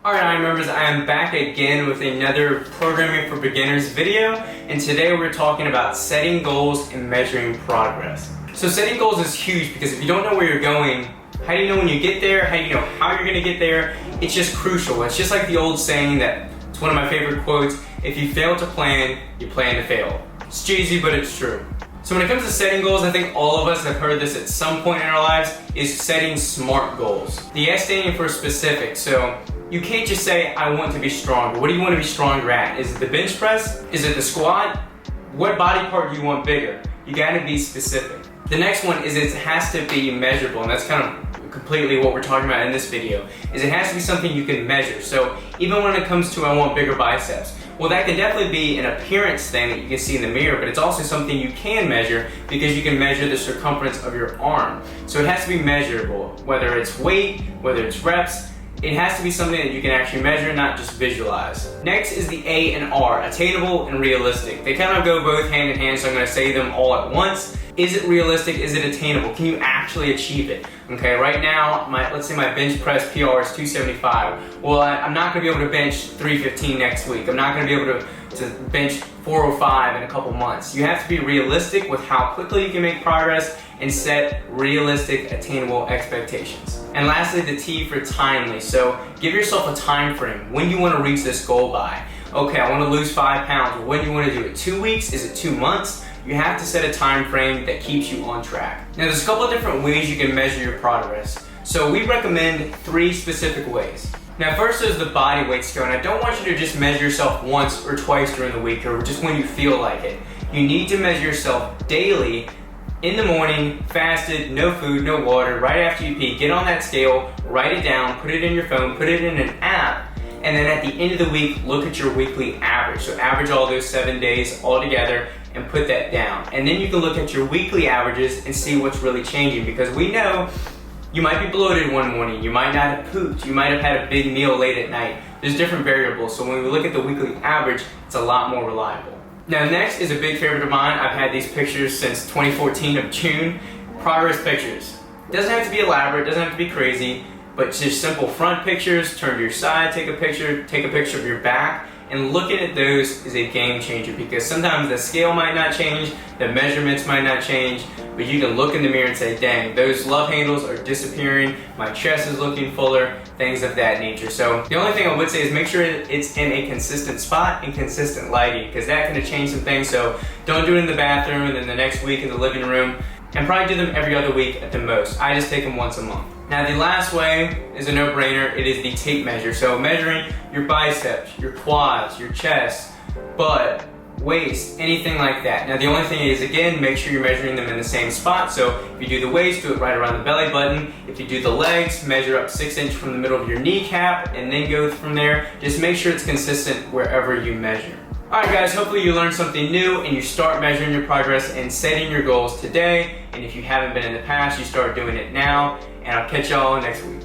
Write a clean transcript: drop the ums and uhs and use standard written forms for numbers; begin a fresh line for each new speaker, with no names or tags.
Alright members, I am back again with another Programming for Beginners video, and today we're talking about setting goals and measuring progress. So setting goals is huge because if you don't know where you're going, how do you know when you get there? How do you know how you're going to get there? It's just crucial. It's just like the old saying that, it's one of my favorite quotes, if you fail to plan, you plan to fail. It's cheesy, but it's true. So when it comes to setting goals, I think all of us have heard this at some point in our lives, is setting SMART goals. The S standing for specific, so you can't just say, I want to be stronger. What do you want to be stronger at? Is it the bench press? Is it the squat? What body part do you want bigger? You gotta be specific. The next one is it has to be measurable, and that's kind of completely what we're talking about in this video, is it has to be something you can measure. So even when it comes to I want bigger biceps, well, that can definitely be an appearance thing that you can see in the mirror, but it's also something you can measure because you can measure the circumference of your arm. So it has to be measurable, whether it's weight, whether it's reps. It has to be something that you can actually measure, not just visualize. Next is the A and R, attainable and realistic. They kind of go both hand in hand, so I'm going to say them all at once. Is it realistic? Is it attainable? Can you actually achieve it? Okay, right now, let's say my bench press PR is 275. Well, I'm not going to be able to bench 315 next week. I'm not going to be able to bench 405 in a couple months. You have to be realistic with how quickly you can make progress and set realistic, attainable expectations. And lastly, the T for timely. So give yourself a time frame. When you want to reach this goal by. Okay, I want to lose 5 pounds. When do you want to do it? 2 weeks? Is it 2 months? You have to set a time frame that keeps you on track. Now there's a couple of different ways you can measure your progress. So we recommend 3 specific ways. Now first is the body weight scale, and I don't want you to just measure yourself once or twice during the week or just when you feel like it. You need to measure yourself daily, in the morning, fasted, no food, no water, right after you pee. Get on that scale, write it down, put it in your phone, put it in an app, and then at the end of the week, look at your weekly average. So average all those 7 days all together and put that down. And then you can look at your weekly averages and see what's really changing, because we know you might be bloated one morning, you might not have pooped, you might have had a big meal late at night. There's different variables, so when we look at the weekly average, it's a lot more reliable. Now next is a big favorite of mine. I've had these pictures since 2014 of June. Progress pictures. It doesn't have to be elaborate, it doesn't have to be crazy, but just simple front pictures, turn to your side, take a picture of your back, and looking at those is a game changer, because sometimes the scale might not change, the measurements might not change, but you can look in the mirror and say, dang, those love handles are disappearing, my chest is looking fuller, things of that nature. So the only thing I would say is make sure it's in a consistent spot and consistent lighting, because that can change some things. So don't do it in the bathroom and then the next week in the living room, and probably do them every other week at the most. I just take them once a month. Now the last way is a no-brainer. It is the tape measure. So measuring your biceps, your quads, your chest, butt, waist, anything like that. Now the only thing is, again, make sure you're measuring them in the same spot. So if you do the waist, do it right around the belly button. If you do the legs, measure up 6 inches from the middle of your kneecap and then go from there. Just make sure it's consistent wherever you measure. Alright guys, hopefully you learned something new and you start measuring your progress and setting your goals today. And if you haven't been in the past, you start doing it now. And I'll catch y'all next week.